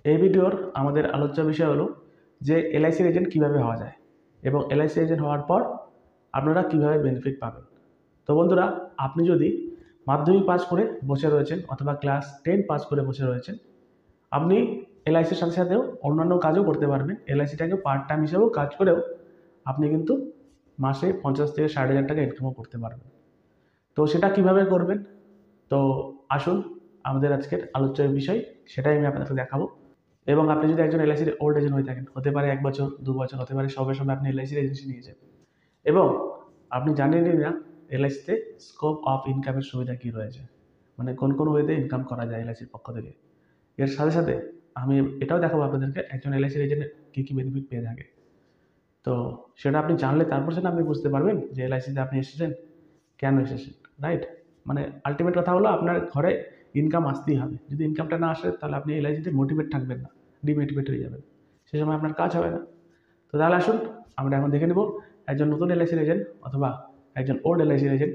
এই ভিডিওর আমাদের আলোচ্য বিষয় হলো যে এলআইসির এজেন্ট কীভাবে হওয়া যায় এবং এলআইসি এজেন্ট হওয়ার পর আপনারা কীভাবে বেনিফিট পাবেন। তো বন্ধুরা, আপনি যদি মাধ্যমিক পাস করে বসে রয়েছেন অথবা ক্লাস 10 পাস করে বসে রয়েছেন, আপনি এলআইসির সাথে সাথেও অন্যান্য কাজও করতে পারবেন। এলআইসিটাকে পার্ট টাইম হিসেবেও কাজ করেও আপনি কিন্তু মাসে 50 থেকে 60,000 টাকা ইনকামও করতে পারবেন। তো সেটা কিভাবে করবেন? তো আসুন, আমাদের আজকের আলোচ্য বিষয় সেটাই আমি আপনাদের দেখাবো। এবং আপনি যদি একজন এলআইসির ওল্ড এজেন্ট হয়ে থাকেন, হতে পারে 1 বছর 2 বছর, হতে পারে সবে সবে আপনি এলআইসির এজেন্সি নিয়েছেন এবং আপনি জানেনই না এলআইসিতে স্কোপ অফ ইনকামের সুবিধা কী রয়েছে, মানে কোন কোন ওয়েতে ইনকাম করা যায় এলআইসির পক্ষ থেকে। এর সাথে সাথে আমি এটাও দেখাবো আপনাদেরকে একজন এলআইসির এজেন্ট কী কী বেনিফিট পেয়ে থাকে। তো সেটা আপনি জানলে তারপর সেটা আপনি বুঝতে পারবেন যে এলআইসিতে আপনি এসেছেন কেন এসেছেন, রাইট? মানে আলটিমেট কথা হলো আপনার ঘরে ইনকাম আসতেই হবে। যদি ইনকামটা না আসে তাহলে আপনি এলআইসিতে মোটিভেট থাকবেন না, ডিমোটিভেট হয়ে যাবেন, সে সময় আপনার কাজ হবে না। তো তাহলে আসুন আমরা এখন দেখে নেব একজন নতুন এলআইসির এজেন্ট অথবা একজন ওল্ড এলআইসির এজেন্ট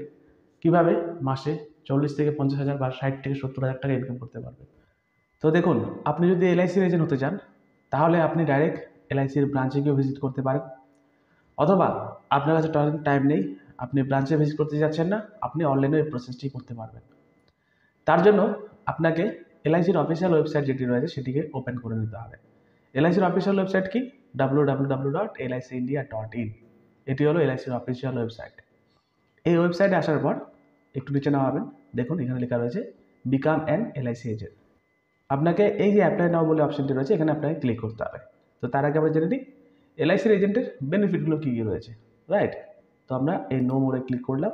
কীভাবে মাসে 40 থেকে 50,000 বা 60 থেকে 70,000 টাকা ইনকাম করতে পারবে। তো দেখুন, আপনি যদি এলআইসির এজেন্ট হতে চান তাহলে আপনি ডাইরেক্ট এলআইসির ব্রাঞ্চে গিয়ে ভিজিট করতে পারেন, অথবা আপনার কাছে টাইম নেই, আপনি ব্রাঞ্চে ভিজিট করতে যাচ্ছেন না, আপনি অনলাইনে এই প্রসেসটি করতে পারবেন। তার জন্য আপনাকে এলআইসির অফিসিয়াল ওয়েবসাইট যেটি রয়েছে সেটিকে ওপেন করে নিতে হবে। এলআইসির অফিসিয়াল ওয়েবসাইট কি? www.liciindia.in। এটি হলো এলআইসির অফিসিয়াল ওয়েবসাইট। এই ওয়েবসাইটে আসার পর একটু নিচে নামাবেন, দেখুন এখানে লেখা রয়েছে বিকাম অ্যান এলআইসি এজেন্ট। আপনাকে এই যে অ্যাপ্লাই নাও বলে অপশনটি রয়েছে এখানে আপনাকে ক্লিক করতে হবে। তো তার আগে আমরা জেনে নিই এলআইসির এজেন্টের বেনিফিটগুলো কী কী রয়েছে, রাইট? তো আমরা এই নো মোড়ে ক্লিক করলাম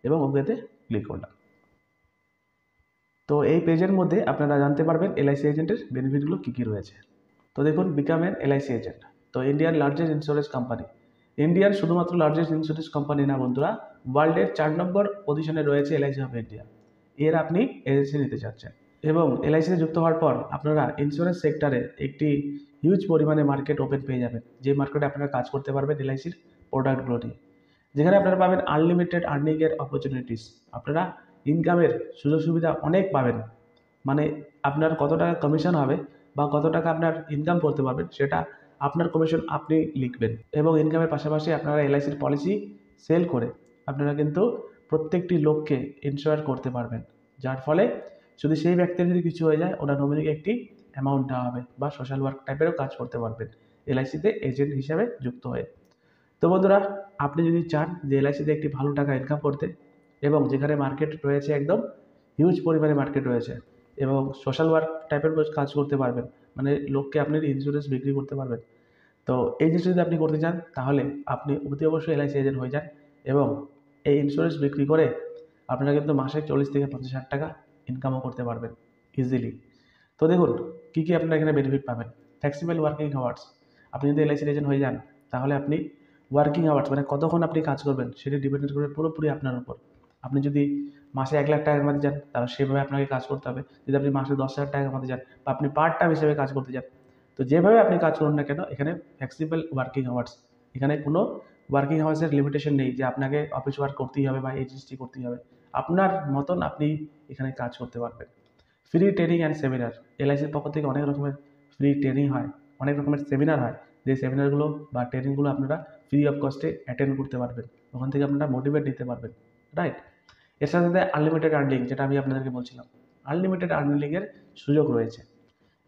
এবং ওকেতে ক্লিক করলাম। তো এই পেজের মধ্যে আপনারা জানতে পারবেন এলআইসি এজেন্টের বেনিফিটগুলো কী কী রয়েছে। তো দেখুন, বিকাম অ্যান এলআইসি এজেন্ট। তো ইন্ডিয়ার লার্জেস্ট ইন্স্যুরেন্স কোম্পানি, ইন্ডিয়ার শুধুমাত্র লার্জেস্ট ইন্স্যুরেন্স কোম্পানি না বন্ধুরা, ওয়ার্ল্ডের 4 নম্বর পজিশনে রয়েছে এলআইসি অফ ইন্ডিয়া। এর আপনি এজেন্সি নিতে চাচ্ছেন এবং এলআইসিতে যুক্ত হওয়ার পর আপনারা ইন্স্যুরেন্স সেক্টরে একটি হিউজ পরিমাণে মার্কেট ওপেন পেয়ে যাবেন, যে মার্কেটে আপনারা কাজ করতে পারবেন এলআইসির প্রোডাক্টগুলো নিয়ে, যেখানে আপনারা পাবেন আনলিমিটেড আর্নিংয়ের অপরচুনিটিস। আপনারা ইনকামের সুযোগ সুবিধা অনেক পাবেন, মানে আপনার কত টাকা কমিশন হবে বা কত টাকা আপনার ইনকাম করতে পারবেন সেটা আপনার কমিশন আপনি লিখবেন। এবং ইনকামের পাশাপাশি আপনারা এলআইসির পলিসি সেল করে আপনারা কিন্তু প্রত্যেকটি লোককে ইনশিওর করতে পারবেন, যার ফলে যদি সেই ব্যক্তির যদি কিছু হয়ে যায় ওনার নমিনিকে একটি অ্যামাউন্ট দেওয়া হবে বা সোশ্যাল ওয়ার্ক টাইপেরও কাজ করতে পারবেন এলআইসিতে এজেন্ট হিসাবে যুক্ত হয়ে। তো বন্ধুরা, আপনি যদি চান যে এলআইসিতে একটি ভালো টাকা ইনকাম করতে এবং যেখানে মার্কেট রয়েছে একদম হিউজ পরিমাণে মার্কেট রয়েছে এবং সোশ্যাল ওয়ার্ক টাইপের কাজ করতে পারবেন, মানে লোককে আপনি ইন্স্যুরেন্স বিক্রি করতে পারবেন, তো এই জিনিস যদি আপনি করতে চান তাহলে আপনি অতি অবশ্যই এলআইসি এজেন্ট হয়ে যান এবং এই ইন্স্যুরেন্স বিক্রি করে আপনারা কিন্তু মাসে 40 থেকে 50,000 টাকা ইনকামও করতে পারবেন ইজিলি। তো দেখুন কী কী আপনারা এখানে বেনিফিট পাবেন। ফ্লেক্সিবল ওয়ার্কিং আওয়ার্স, আপনি যদি এলআইসির এজেন্ট হয়ে যান তাহলে আপনি ওয়ার্কিং আওয়ার্স মানে কতক্ষণ আপনি কাজ করবেন সেটি ডিপেন্ড করবে পুরোপুরি আপনার উপর। আপনি যদি মাসে 1 লাখ টাকা কামাতে চান তাহলে সেভাবে আপনাকে কাজ করতে হবে। যদি আপনি মাসে 10,000 টাকা কামাতে চান বা আপনি পার্ট টাইম হিসেবে কাজ করতে চান, তো যেভাবে আপনি কাজ করুন না কেন এখানে ফ্লেক্সিবল ওয়ার্কিং আওয়ার্স, এখানে কোনো ওয়ার্কিং আওয়ার্সের লিমিটেশন নেই যে আপনাকে অফিস ওয়ার্ক করতেই হবে বা এই জিনিসটি করতেই হবে। আপনার মতন আপনি এখানে কাজ করতে পারবেন। ফ্রি ট্রেনিং অ্যান্ড সেমিনার, এলআইসির পক্ষ থেকে অনেক রকমের ফ্রি ট্রেনিং হয়, অনেক রকমের সেমিনার হয়, যে সেমিনারগুলো বা ট্রেনিংগুলো আপনারা ফ্রি অফ কস্টে অ্যাটেন্ড করতে পারবেন, ওখান থেকে আপনারা মোটিভেট নিতে পারবেন, রাইট? এর সাথে সাথে আনলিমিটেড আর্নিং, যেটা আমি আপনাদেরকে বলছিলাম, আনলিমিটেড আর্নিংয়ের সুযোগ রয়েছে।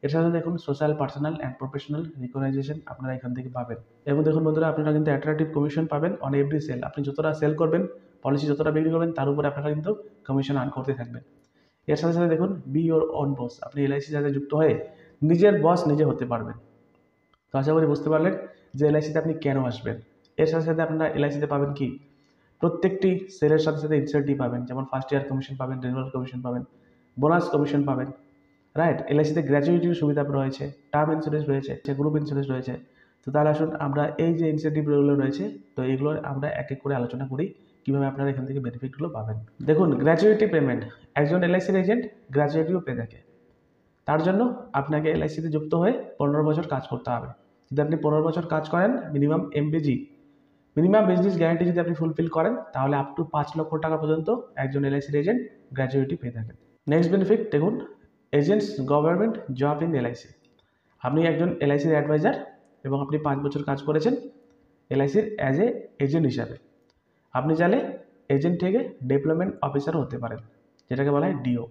এর সাথে দেখুন social, personal and professional recognition আপনারা এখান থেকে পাবেন। এবং দেখুন বন্ধুরা, আপনারা কিন্তু অ্যাট্রাকটিভ কমিশন পাবেন অন এভরি সেল। আপনি যতটা সেল করবেন, পলিসি যতটা বিক্রি করবেন, তার উপরে আপনারা কিন্তু কমিশন আর্ন করতে থাকবেন। এর সাথে সাথে দেখুন বি ইওর ওন বস, আপনি এলআইসির সাথে যুক্ত হয়ে নিজের বস নিজে হতে পারবেন। তো আশা করি বুঝতে পারলেন যে এলআইসিতে আপনি কেন আসবেন। এর সাথে সাথে আপনারা এলআইসিতে পাবেন কি, প্রত্যেকটি সেলের সাথে সাথে ইনসেন্টিভ পাবেন, যেমন ফার্স্ট ইয়ার কমিশন পাবেন, রিনিউয়াল কমিশন পাবেন, বোনাস কমিশন পাবেন, রাইট? এলআইসিতে গ্র্যাচুইটির সুবিধা রয়েছে, টার্ম ইন্স্যুরেন্স রয়েছে, গ্রুপ ইন্স্যুরেন্স রয়েছে। তো তাহলে আসুন আমরা এই যে ইনসেন্টিভগুলো রয়েছে তো এগুলোর আমরা এক এক করে আলোচনা করি কীভাবে আপনারা এখান থেকে বেনিফিটগুলো পাবেন। দেখুন, গ্র্যাচুইটি পেমেন্ট, একজন এলআইসির এজেন্ট গ্র্যাচুইটিও পেয়ে থাকে। তার জন্য আপনাকে এলআইসিতে যুক্ত হয়ে 15 বছর কাজ করতে হবে। যদি আপনি 15 বছর কাজ করেন, মিনিমাম এমবিজি, মিনিমাম বিজনেস গ্যারান্টি যদি আপনি ফুলফিল করেন তাহলে আপ টু 5 লক্ষ টাকা পর্যন্ত একজন এলআইসির এজেন্ট গ্র্যাচুইটি পেয়ে থাকেন। নেক্সট বেনিফিট দেখুন, agents government job in LIC. আপনি একজন এলআইসির অ্যাডভাইজার এবং আপনি 5 বছর কাজ করেছেন এলআইসির অ্যাজ এ এজেন্ট হিসাবে। আপনি চাইলে এজেন্ট থেকে ডেভেলপমেন্ট অফিসারও হতে পারেন, যেটাকে বলা হয় ডিও।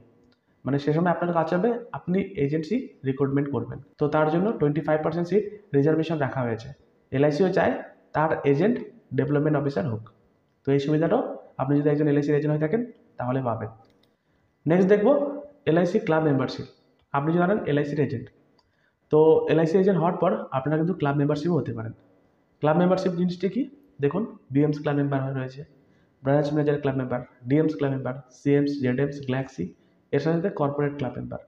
মানে সে সময় আপনার কাজ হবে আপনি এজেন্সি রিক্রুটমেন্ট করবেন। তো তার জন্য 25% সিট রিজার্ভেশন রাখা হয়েছে। এলআইসিও চায় তার এজেন্ট ডেভেলপমেন্ট অফিসার হোক। তো এই সুবিধাটাও আপনি যদি একজন এলআইসির এজেন্ট হয়ে থাকেন তাহলে পাবেন। নেক্সট দেখবো এলআইসি ক্লাব মেম্বারশিপ। আপনি যদি জানেন এলআইসির এজেন্ট, তো এলআইসি এজেন্ট হওয়ার পর আপনারা কিন্তু ক্লাব মেম্বারশিপও হতে পারেন। ক্লাব মেম্বারশিপ জিনিসটি কি দেখুন, বিএমস ক্লাব মেম্বার রয়েছে, branch manager club member, DMs club member, CMs, ZMs, galaxy, এর সাথে সাথে কর্পোরেট ক্লাব মেম্বার।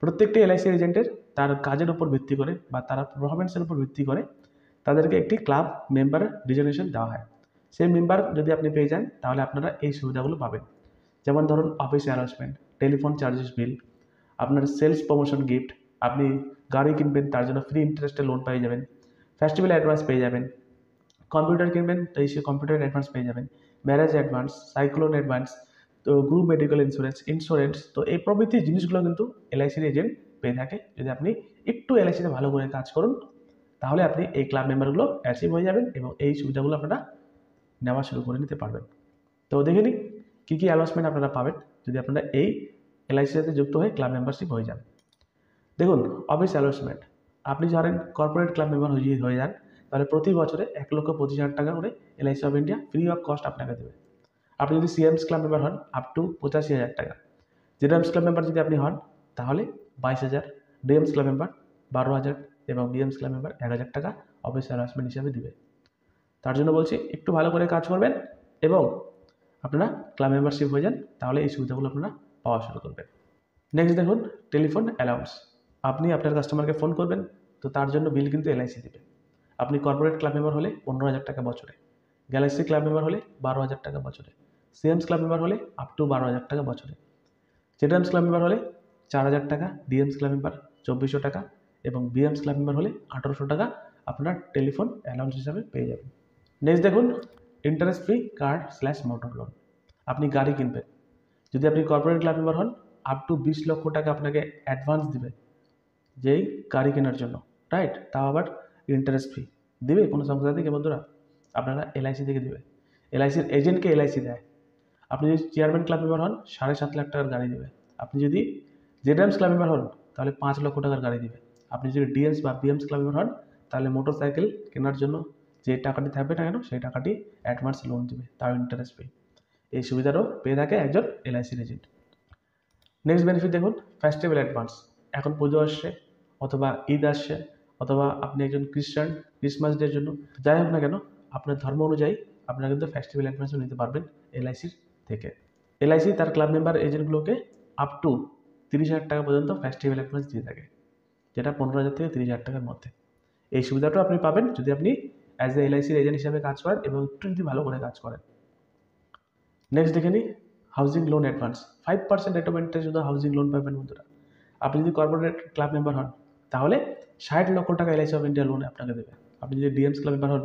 প্রত্যেকটি এলআইসি এজেন্টের তার কাজের উপর ভিত্তি করে বা তার পারফরমেন্সের উপর ভিত্তি করে তাদেরকে একটি ক্লাব মেম্বারের রিজার্ভেশন দেওয়া হয়। সেই মেম্বার যদি আপনি পেয়ে যান তাহলে আপনারা এই সুবিধাগুলো পাবেন। যেমন ধরুন অফিস অ্যানাউন্সমেন্ট, টেলিফোন চার্জেস বিল, আপনার সেলস প্রমোশন গিফট, আপনি গাড়ি কিনবেন তার জন্য ফ্রি ইন্টারেস্টে লোন পেয়ে যাবেন, ফেস্টিভ্যাল অ্যাডভান্স পেয়ে যাবেন, কম্পিউটার কিনবেন তো সেই কম্পিউটার অ্যাডভান্স পেয়ে যাবেন, ম্যারেজ অ্যাডভান্স, সাইক্লোন অ্যাডভান্স, তো গ্রুপ মেডিকেল ইন্স্যুরেন্স, তো এই প্রভৃতি জিনিসগুলো কিন্তু এলআইসির এজেন্ট পেয়ে থাকে। যদি আপনি একটু এলআইসিতে ভালো করে কাজ করুন তাহলে আপনি এই ক্লাব মেম্বারগুলো অ্যাচিভ হয়ে যাবেন এবং এই সুবিধাগুলো আপনারা নেওয়া শুরু করে নিতে পারবেন। তো দেখে নিন কী কী অ্যানাউন্সমেন্ট আপনারা পাবেন যদি আপনারা এই এলআইসির সাথে যুক্ত হয়ে ক্লাব মেম্বারশিপ হয়ে যান। দেখুন অফিস অ্যানাউন্সমেন্ট, আপনি ধরেন কর্পোরেট ক্লাব মেম্বার হয়ে যান তাহলে প্রতি বছরে 1,25,000 টাকা করে LIC of India free of cost আপনাকে দেবে। আপনি যদি সিএমস ক্লাব মেম্বার হন আপ টু 85,000 টাকা, জেডএমস ক্লাব মেম্বার যদি আপনি হন তাহলে 22,000, ডিএমস ক্লাব মেম্বার 12,000 এবং বিএমস ক্লাব মেম্বার 1,000 টাকা অফিস অ্যানাউন্সমেন্ট হিসাবে দিবে। তার জন্য বলছি একটু ভালো করে কাজ করবেন এবং আপনারা ক্লাব মেম্বারশিপ হয়ে যান, তাহলে এই সুবিধাগুলো আপনারা পাওয়া শুরু করবেন। নেক্সট দেখুন টেলিফোন অ্যালাউন্স। আপনি আপনার কাস্টমারকে ফোন করবেন তো তার জন্য বিল কিন্তু এলআইসি দেবে। আপনি কর্পোরেট ক্লাব মেম্বার হলে 15,000 টাকা বছরে, গ্যালাক্সি ক্লাব মেম্বার হলে 12,000 টাকা বছরে, সিএমস ক্লাব মেম্বার হলে আপ টু 12,000 টাকা বছরে, জেডএমস ক্লাব মেম্বার হলে 4,000 টাকা, ডিএমস ক্লাব মেম্বার 2,400 টাকা এবং বিএমস ক্লাব মেম্বার হলে 1,800 টাকা আপনার টেলিফোন অ্যালাউন্স হিসাবে পেয়ে যাবেন। নেক্সট দেখুন ইন্টারেস্ট ফ্রি কার মোটর লোন। আপনি গাড়ি কিনবেন, যদি আপনি কর্পোরেট ক্লাব মেম্বার হন আপ টু 20 লক্ষ টাকা আপনাকে অ্যাডভান্স দিবে যেই গাড়ি কেনার জন্য, রাইট? তাও আবার ইন্টারেস্ট ফ্রি দিবে কোনো সংস্থা থেকে বন্ধুরা, আপনারা এলআইসি থেকে দিবে। এলআইসির এজেন্টকে এলআইসি দেয়। আপনি যদি চেয়ারম্যান ক্লাব মেম্বার হন 7.5 লাখ টাকার গাড়ি দেবে। আপনি যদি জেডএমস ক্লাব মেম্বার হন তাহলে 5 লক্ষ টাকার গাড়ি দিবে। আপনি যদি ডিএমস বা বিএমস ক্লাব মেম্বার হন তাহলে মোটর সাইকেল কেনার জন্য যে টাকাটি থাকবে না কেন সেই টাকাটি অ্যাডভান্স লোন দেবে, তাও ইন্টারেস্ট ফ্রি। এই সুবিধাটাও পেয়ে থাকে একজন এলআইসির এজেন্ট। নেক্সট বেনিফিট দেখুন ফেস্টিভ্যাল অ্যাডভান্স। এখন পুজো আসছে অথবা ঈদ আসছে অথবা আপনি একজন খ্রিস্টান, ক্রিসমাস ডের জন্য যাই হোক না কেন আপনার ধর্ম অনুযায়ী আপনারা কিন্তু ফেস্টিভ্যাল অ্যাডভান্সও নিতে পারবেন এলআইসির থেকে। এলআইসি তার ক্লাব মেম্বার এজেন্টগুলোকে আপ টু 30,000 টাকা পর্যন্ত ফেস্টিভ্যাল অ্যাডভান্স দিয়ে থাকে, যেটা 15,000 থেকে 30,000 টাকার মধ্যে। এই সুবিধাটাও আপনি পাবেন যদি আপনি অ্যাজ এ এলআইসির এজেন্ট হিসাবে কাজ করেন এবং একটু যদি ভালো করে কাজ করেন। নেক্সট দেখে নিই housing loan advance. 5% rate of interest শুধু হাউজিং লোন পাবেন বন্ধুরা। আপনি যদি কর্পোরেট ক্লাব মেম্বার হন তাহলে 60 লক্ষ টাকা এলআইসি অফ ইন্ডিয়া লোন আপনাকে দেবে। আপনি যদি ডিএমস ক্লাব মেম্বার হন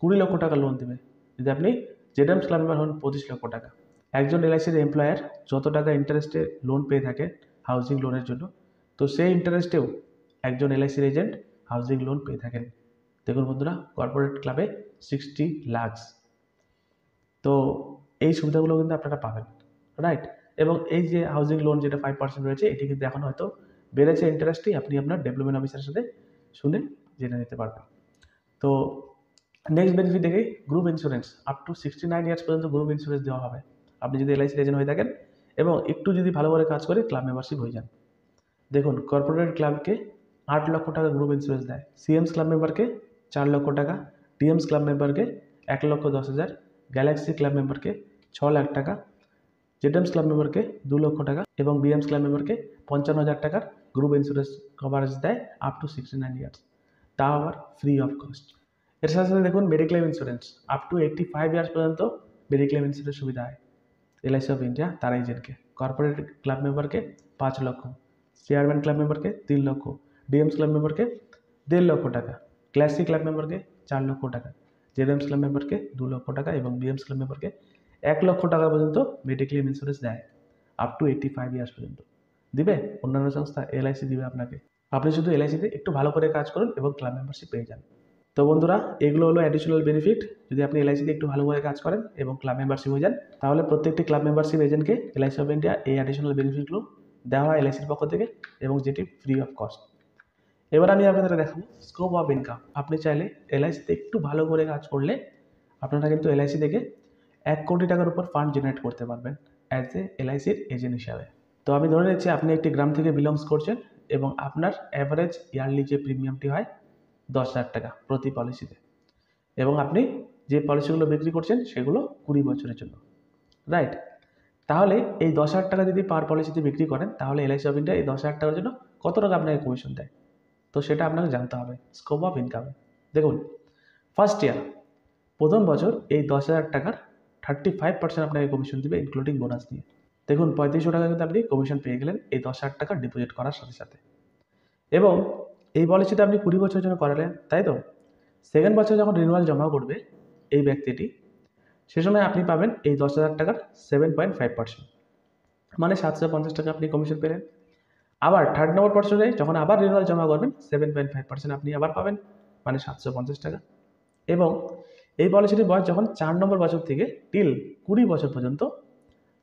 20 লক্ষ টাকা লোন দেবে। যদি আপনি জেডএমস ক্লাব মেম্বার হন 25 লক্ষ টাকা। একজন এলআইসির এমপ্লয়ার যত টাকা ইন্টারেস্টে লোন পেয়ে থাকে হাউজিং লোনের জন্য, তো সেই ইন্টারেস্টেও একজন এলআইসির এজেন্ট হাউজিং লোন পেয়ে থাকেন। দেখুন বন্ধুরা কর্পোরেট ক্লাবে 60 লাখ। তো এই সুবিধাগুলো কিন্তু আপনারা পাবেন, রাইট? এবং এই যে হাউজিং লোন যেটা 5% রয়েছে এটি কিন্তু এখন হয়তো বেড়েছে ইন্টারেস্টই, আপনি আপনার ডেভেলপমেন্ট অফিসারের সাথে শুনে জেনে নিতে পারবেন। তো নেক্সট বেনিফিট দেখে group insurance. Up to 69 years পর্যন্ত গ্রুপ ইন্স্যুরেন্স দেওয়া হবে আপনি যদি এলআইসির এজেন্ট হয়ে থাকেন এবং একটু যদি ভালো করে কাজ করে ক্লাব মেম্বারশিপ হয়ে যান। দেখুন কর্পোরেট ক্লাবকে 8 লক্ষ টাকা গ্রুপ ইন্স্যুরেন্স দেয়, সিএমস ক্লাব মেম্বারকে 4 লক্ষ টাকা, ডিএমস ক্লাব মেম্বারকে 1,10,000, গ্যালাক্সি ক্লাব মেম্বারকে 6 লাখ টাকা, জেডএমস ক্লাব মেম্বারকে 2 লক্ষ টাকা এবং বিএমস ক্লাব মেম্বারকে 55,000 টাকার গ্রুপ ইন্স্যুরেন্স কভারেজ দেয় আপ টু 69 ইয়ার্স, তাও আবার ফ্রি অফ কস্ট। এর সাথে সাথে দেখুন mediclaim insurance. Up to 85 years পর্যন্ত মেডিক্লেম ইন্স্যুরেন্স সুবিধা হয় এলআইসি অফ ইন্ডিয়া তার এজেন্টকে। কর্পোরেট ক্লাব মেম্বারকে 5 লক্ষ, চেয়ারম্যান ক্লাব মেম্বারকে 3 লক্ষ, ডিএমস ক্লাব মেম্বারকে 1.5 লক্ষ টাকা, ক্লাসিক ক্লাব মেম্বারকে 4 লক্ষ টাকা, জেডএমস ক্লাব মেম্বারকে 2 লক্ষ টাকা এবং বিএমস ক্লাব মেম্বারকে 1 লক্ষ টাকা পর্যন্ত মেডিক্লেম ইন্স্যুরেন্স দেয় আপ টু 85 ইয়ার্স পর্যন্ত। দিবে অন্যান্য সংস্থা, এলআইসি দিবে আপনাকে। আপনি শুধু এলআইসিতে একটু ভালো করে কাজ করুন এবং ক্লাব মেম্বারশিপ পেয়ে যান। তো বন্ধুরা, এগুলো হলো অ্যাডিশনাল বেনিফিট। যদি আপনি এলআইসিতে একটু ভালো করে কাজ করেন এবং ক্লাব মেম্বারশিপ হয়ে যান, তাহলে প্রত্যেকটি ক্লাব মেম্বারশিপ এজেন্টকে এলআইসি অফ ইন্ডিয়া এই অ্যাডিশনাল বেনিফিটগুলো দেওয়া হয় এলআইসির পক্ষ থেকে, এবং যেটি ফ্রি অফ কস্ট। এবার আমি আপনাদের দেখাবো স্কোপ অফ ইনকাম। আপনি চাইলে এলআইসিতে একটু ভালো করে কাজ করলে আপনারা কিন্তু এলআইসি থেকে 1 কোটি টাকার উপর ফান্ড জেনারেট করতে পারবেন অ্যাজ এ এলআইসির এজেন্ট হিসাবে। তো আমি ধরে নিচ্ছি আপনি একটি গ্রাম থেকে বিলংস করছেন এবং আপনার অ্যাভারেজ ইয়ারলি যে প্রিমিয়ামটি হয় 10,000 টাকা প্রতি পলিসিতে, এবং আপনি যে পলিসিগুলো বিক্রি করছেন সেগুলো 20 বছরের জন্য, রাইট? তাহলে এই 10,000 টাকা যদি পার পলিসিতে বিক্রি করেন, তাহলে এলআইসি অফ ইন্ডিয়া এই 10,000 টাকার জন্য কত টাকা আপনাকে কমিশন দেয়? তো সেটা আপনাকে জানতে হবে স্কোপ অফ ইনকামে। দেখুন, ফার্স্ট ইয়ার, প্রথম বছর এই 10,000 টাকার 35% আপনাকে কমিশন দেবে, ইনক্লুডিং বোনাস দিয়ে। দেখুন, 3500 টাকা কিন্তু আপনি কমিশন পেয়ে গেলেন এই 10,000 টাকা ডিপোজিট করার সাথে সাথে। এবং এই পলিসিটা আপনি 20 বছরের জন্য করালেন, তাই তো? সেকেন্ড বছর যখন রিনিউয়াল জমা করবে এই ব্যক্তিটি, সে সময় আপনি পাবেন এই 10,000 টাকার 7.5%, মানে 750 টাকা আপনি কমিশন পেলেন। আবার থার্ড নম্বর বছরে যখন আবার রিনিউয়াল জমা করবেন, 7.5% আপনি আবার পাবেন, মানে 750 টাকা। এবং এই পলিসিটির বয়স যখন 4 নম্বর বছর থেকে টিল 20 বছর পর্যন্ত,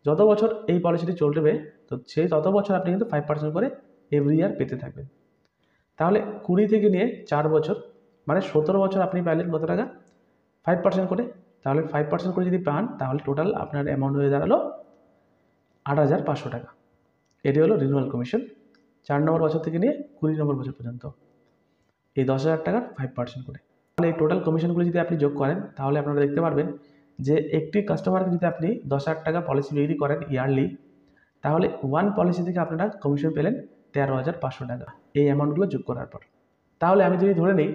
যত বছর এই পলিসিটি চলবে, তো সেই তত বছর আপনি কিন্তু 5% করে এভরি ইয়ার পেতে থাকবেন। তাহলে 20 থেকে নিয়ে 4 বছর, মানে 17 বছর আপনি পাইলেন কত টাকা? 5% করে। তাহলে 5% করে যদি পান, তাহলে টোটাল আপনার অ্যামাউন্ট হয়ে দাঁড়ালো 8,500 টাকা। এটি হলো রিনিউয়াল কমিশন 4 নম্বর বছর থেকে নিয়ে 20 নম্বর বছর পর্যন্ত, এই 10,000 টাকার 5% করে। তাহলে এই টোটাল কমিশনগুলো যদি আপনি যোগ করেন, তাহলে আপনারা দেখতে পারবেন যে একটি কাস্টমারকে যদি আপনি 10,000 টাকা পলিসি বিক্রি করেন ইয়ারলি, তাহলে ওয়ান পলিসি থেকে আপনারা কমিশন পেলেন 13,500 টাকা এই অ্যামাউন্টগুলো যোগ করার পর। তাহলে আমি যদি ধরে নিই,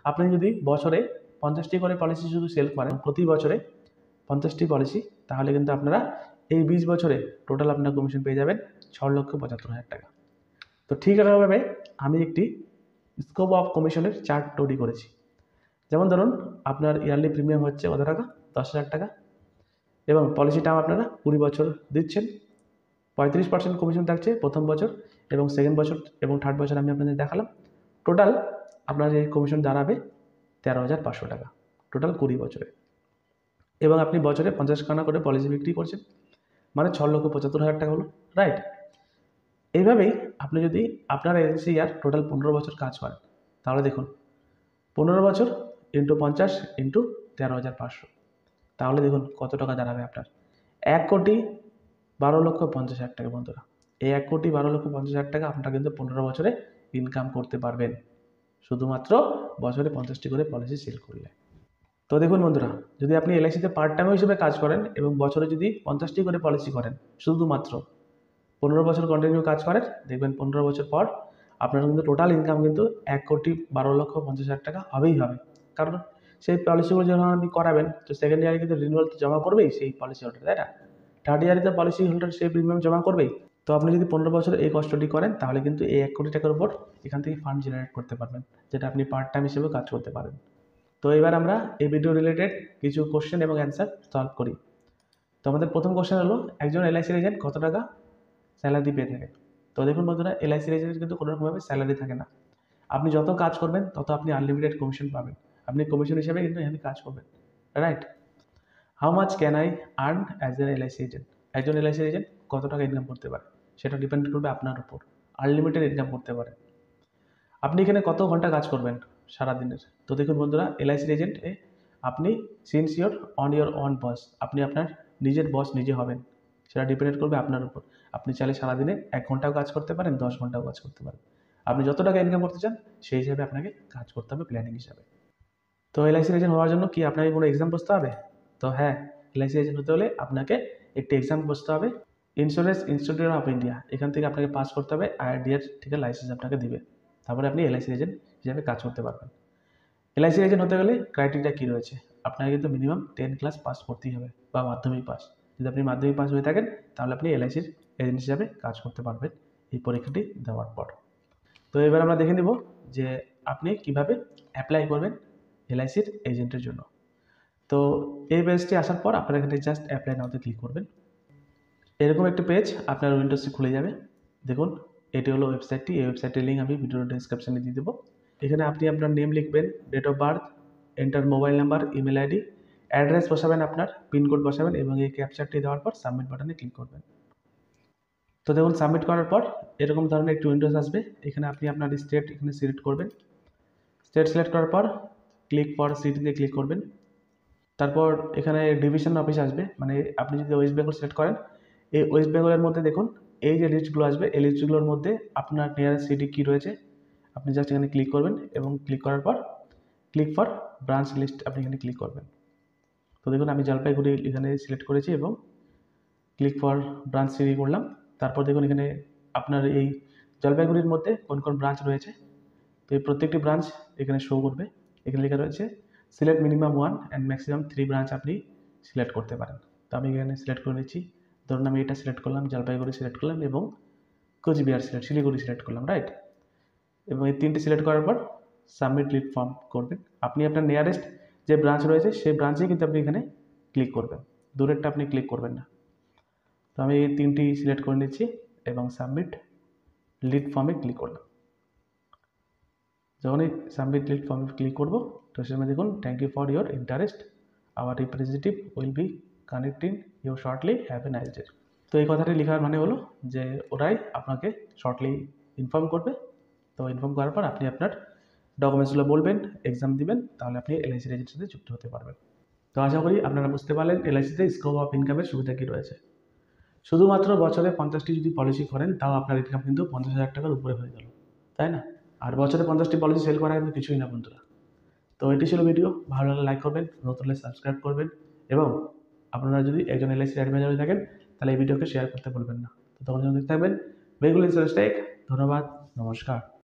আপনি যদি বছরে 50টি করে পলিসি শুধু সেল করেন, প্রতি বছরে 50টি পলিসি, তাহলে কিন্তু আপনারা এই 20 বছরে টোটাল আপনার কমিশন পেয়ে যাবেন 6,75,000 টাকা। তো ঠিক এরকমভাবে আমি একটি স্কোপ অফ কমিশনের চার্ট তৈরি করেছি। যেমন ধরুন, আপনার ইয়ারলি প্রিমিয়াম হচ্ছে কত টাকা? 10,000 টাকা, এবং পলিসিটা আপনারা 20 বছর দিচ্ছেন। 35% কমিশন থাকছে প্রথম বছর, এবং সেকেন্ড বছর এবং থার্ড বছর আমি আপনাদের দেখালাম। টোটাল আপনার এই কমিশন দাঁড়াবে 13,500 টাকা টোটাল 20 বছরে। এবং আপনি বছরে 50 খানা করে পলিসি বিক্রি করছেন, মানে 6,75,000 টাকা হলো, রাইট? এইভাবেই আপনি যদি আপনার এজেন্সি ইয়ার টোটাল 15 বছর কাজ করেন, তাহলে দেখুন 15 বছর ইন্টু 50 ইন্টু 13,500, তাহলে দেখুন কত টাকা দাঁড়াবে আপনার? 1,12,50,000 টাকা। বন্ধুরা, এই 1,12,50,000 টাকা আপনারা কিন্তু 15 বছরে ইনকাম করতে পারবেন, শুধুমাত্র বছরে 50টি করে পলিসি সেল করলে। তো দেখুন বন্ধুরা, যদি আপনি এলআইসিতে পার্ট টাইম হিসেবে কাজ করেন এবং বছরে যদি 50টি করে পলিসি করেন, শুধুমাত্র 15 বছর কন্টিনিউ কাজ করেন, দেখবেন 15 বছর পর আপনার কিন্তু টোটাল ইনকাম কিন্তু 1,12,50,000 টাকা হবেই হবে। কারণ সেই পলিসিগুলো যখন আপনি করাবেন, তো সেকেন্ড ইয়ারে কিন্তু রিনিউয়াল তো জমা করবেই সেই পলিসি হোল্ডার, তাই না? থার্ড ইয়ারে তো পলিসি হোল্ডার সেই প্রিমিয়াম জমা করবেই। তো আপনি যদি 15 বছর এই কষ্টটি করেন, তাহলে কিন্তু এই 1 কোটি টাকার উপর এখান থেকে ফান্ড জেনারেট করতে পারবেন, যেটা আপনি পার্ট টাইম হিসেবে কাজ করতে পারেন। তো এবার আমরা এই ভিডিও রিলেটেড কিছু কোশ্চেন এবং অ্যান্সার সলভ করি। তো আমাদের প্রথম কোশ্চেন হলো, একজন এলআইসি এজেন্ট কত টাকা স্যালারি পেয়ে থাকে? তো দেখুন বন্ধুরা, এলআইসি এজেন্টের কিন্তু কোনো রকমভাবে স্যালারি থাকে না। আপনি যত কাজ করবেন তত আপনি আনলিমিটেড কমিশন পাবেন। আপনি কমিশন হিসেবে কিন্তু এখানে কাজ করবেন, right? How much can I earn as an LIC agent? একজন এলআইসি এজেন্ট কত টাকা ইনকাম করতে পারে, সেটা ডিপেন্ড করবে আপনার উপর। আনলিমিটেড ইনকাম করতে পারে। আপনি এখানে কত ঘন্টা কাজ করবেন সারাদিনের? তো দেখুন বন্ধুরা, এলআইসি এজেন্টে আপনি since your own your own boss, আপনি আপনার নিজের বস নিজে হবেন, সেটা ডিপেন্ড করবে আপনার উপর। আপনি চাইলে সারাদিনে 1 ঘন্টাও কাজ করতে পারেন, 10 ঘন্টাও কাজ করতে পারেন। আপনি যত টাকা ইনকাম করতে চান সেই হিসাবে আপনাকে কাজ করতে হবে, প্ল্যানিং হিসাবে। তো এলআইসি এজেন্ট হওয়ার জন্য কি আপনাকে কোনো এক্সাম বসতে হবে? তো হ্যাঁ, এলআইসি এজেন্ট হতে হলে আপনাকে একটি এক্সাম বসতে হবে। ইন্স্যুরেন্স ইনস্টিটিউট অফ ইন্ডিয়া, এখান থেকে আপনাকে পাস করতে হবে, আইআরডিএর থেকে লাইসেন্স আপনাকে দিবে, তারপরে আপনি এলআইসি এজেন্ট হিসাবে কাজ করতে পারবেন। এলআইসি এজেন্ট হতে গেলে ক্রাইটেরিয়া কী রয়েছে? আপনাকে কিন্তু মিনিমাম 10 ক্লাস পাস করতেই হবে, বা মাধ্যমিক পাস। যদি আপনি মাধ্যমিক পাস হয়ে থাকেন, তাহলে আপনি এলআইসির এজেন্ট হিসাবে কাজ করতে পারবেন এই পরীক্ষাটি দেওয়ার পর। তো এবার আমরা দেখে নিব যে আপনি কিভাবে অ্যাপ্লাই করবেন এলআইসির এজেন্টের জন্য। তো এই পেজটি আসার পর আপনারা এখানে জাস্ট অ্যাপ্লাই নাওতে ক্লিক করবেন। এরকম একটি পেজ আপনার উইন্ডোজে খুলে যাবে। দেখুন, এটি হলো ওয়েবসাইটটি। এই ওয়েবসাইটের লিঙ্ক আমি ভিডিওর ডেসক্রিপশনে দিয়ে দেবো। এখানে আপনি আপনার নেম লিখবেন, date of birth, enter mobile number, email ID, address বসাবেন, আপনার পিনকোড বসাবেন এবং এই ক্যাপচারটি দেওয়ার পর সাবমিট বাটনে ক্লিক করবেন। তো দেখুন সাবমিট করার পর এরকম ধরনের একটি উইন্ডোজ আসবে। এখানে আপনি আপনার স্টেট এখানে সিলেক্ট করবেন। স্টেট সিলেক্ট করার পর ক্লিক ফর সিটিতে ক্লিক করবেন। তারপর এখানে ডিভিশন অফিস আসবে, মানে আপনি যদি ওয়েস্ট বেঙ্গল সিলেক্ট করেন, এই ওয়েস্ট বেঙ্গলের মধ্যে দেখুন এই যে লিস্টগুলো আসবে, এই লিস্টগুলোর মধ্যে আপনার নিয়ারেস্ট সিটি কী রয়েছে আপনি জাস্ট এখানে ক্লিক করবেন এবং ক্লিক করার পর ক্লিক ফর ব্রাঞ্চ লিস্ট আপনি এখানে ক্লিক করবেন। তো দেখুন আমি জলপাইগুড়ি এখানে সিলেক্ট করেছি এবং ক্লিক ফর ব্রাঞ্চ সিটি করলাম। তারপর দেখুন এখানে আপনার এই জলপাইগুড়ির মধ্যে কোন কোন ব্রাঞ্চ রয়েছে, তো এই প্রত্যেকটি ব্রাঞ্চ এখানে শো করবে। এখানে লেখা রয়েছে select minimum 1 and maximum 3 branch আপনি সিলেক্ট করতে পারেন। তো আমি এখানে সিলেক্ট করে নিচ্ছি। ধরুন আমি এটা সিলেক্ট করলাম, জলপাইগুড়ি সিলেক্ট করলাম এবং কোচবিহার শিলিগুড়ি সিলেক্ট করলাম, রাইট। এবং এই তিনটি সিলেক্ট করার পর সাবমিট লিড ফর্ম করবেন। আপনি আপনার নিয়ারেস্ট যে ব্রাঞ্চ রয়েছে সেই ব্রাঞ্চেই কিন্তু আপনি এখানে ক্লিক করবেন, দূরেরটা আপনি ক্লিক করবেন না। তো আমি এই তিনটি সিলেক্ট করে নিচ্ছি এবং সাবমিট লিড ফর্মে ক্লিক করলাম। যখনই সাবমিট লিড ফর্মে ক্লিক করবো তো সেখানে দেখুন thank you for your interest, our representative will be connecting you shortly, have a nice day. তো এই কথাটি লেখার মানে হলো যে ওরাই আপনাকে শর্টলি ইনফর্ম করবে। তো ইনফর্ম করার পর আপনি আপনার ডকুমেন্টসগুলো বলবেন, এক্সাম দিবেন, তাহলে আপনি এলআইসি এজেন্টের সাথে যুক্ত হতে পারবেন। তো আশা করি আপনারা বুঝতে পারলেন এলআইসিতে স্কোপ অফ ইনকামের সুবিধা কী রয়েছে। শুধুমাত্র বছরে 50টি যদি পলিসি করেন তাও আপনার ইনকাম কিন্তু 50,000 টাকার উপরে হয়ে গেল, তাই না? আর বছরে 50টি পলিসি সেল করা কিন্তু কিছুই না বন্ধুরা। তো এটি ছিল ভিডিও, ভালো লাগলে লাইক করবেন, নতুন হলে সাবস্ক্রাইব করবেন এবং আপনারা যদি একজন এলআইসি অ্যাডভাইজার হয়ে থাকেন তাহলে এই ভিডিওকে শেয়ার করতে ভুলবেন না। তো তখন যখন দেখতে থাকবেন বেঙ্গল ইন্স্যুরেন্স টেক। ধন্যবাদ, নমস্কার।